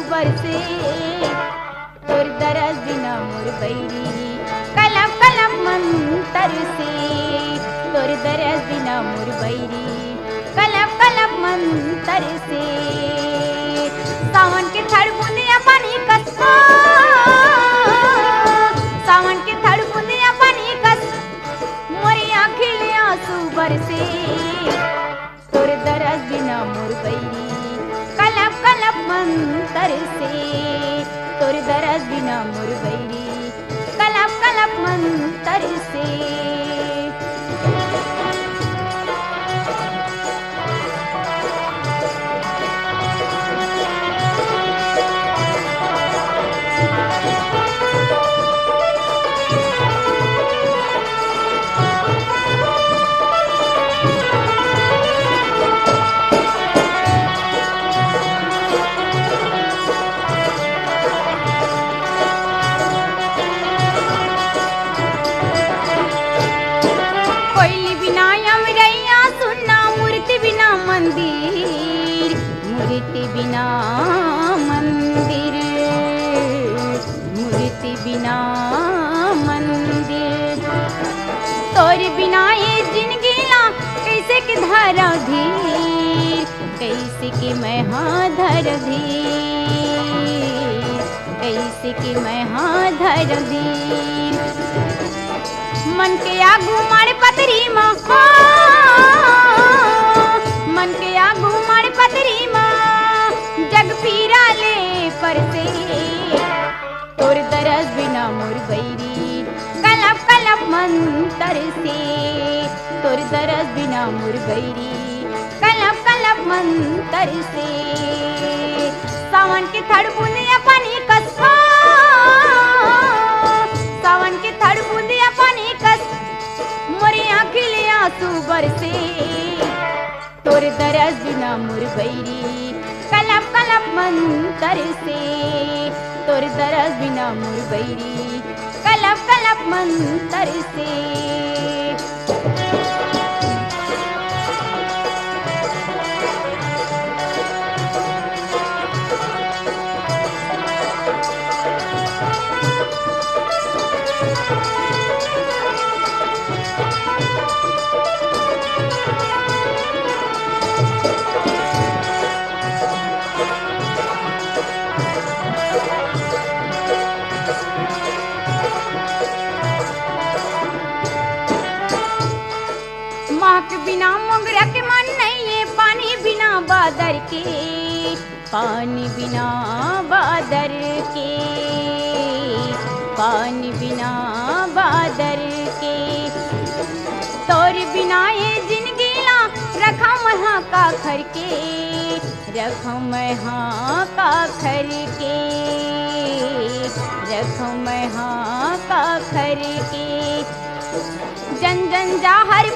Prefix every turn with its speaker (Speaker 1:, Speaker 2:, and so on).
Speaker 1: बरसे तोर दरस बिना मोर बैरी कलप कलप मंतर से तोर दरस बिना मोर बैरी कलप कलप मंतर से सावन के थड़ बूंदिया पानी कस सावन के थड़ बूंदिया पानी कस मोरी आँखिले आंसू बरसे तोर दरस बिना मोर बैरी कलप कलप मंतर से तोर दरस बिना मोर बैरी कलप कलप मंतर से। मूर्ति बिना मंदिर मूर्ति बिना मंदिर तोर बिना ये जिंदगी ला कैसे के धारा धीर कैसे के मैं हाँ धर धीर कैसे के मैं हाँ धर धीर मन के आगू मारे पतरी माँ मन के आगू मारे पतरी माँ जग पीरा ले पर से तोर दरस बिना मोर बैरी कलप कलप मंतर से तोर दरस बिना मोर बैरी कलप कलप मंतर से सावन के थड़ बूंदिया पानी कस सावन के थड़ बूंदिया पानी कस मोरी आँखिले आंसू बरसे तोर दरस बिना मोर बैरी कलप कलप मंतर से तोर दरस बिना मोर बैरी कलप कलप मंतर से। बिना मोगरा के मन नहीं है पानी बिना बादर के पानी बिना बादर के पानी बिना बादर के तोर बिना ये जिंदगी ला रखा मैं का खर के रखा मैं का खर के रखा मैं का खर के जन जन जा हर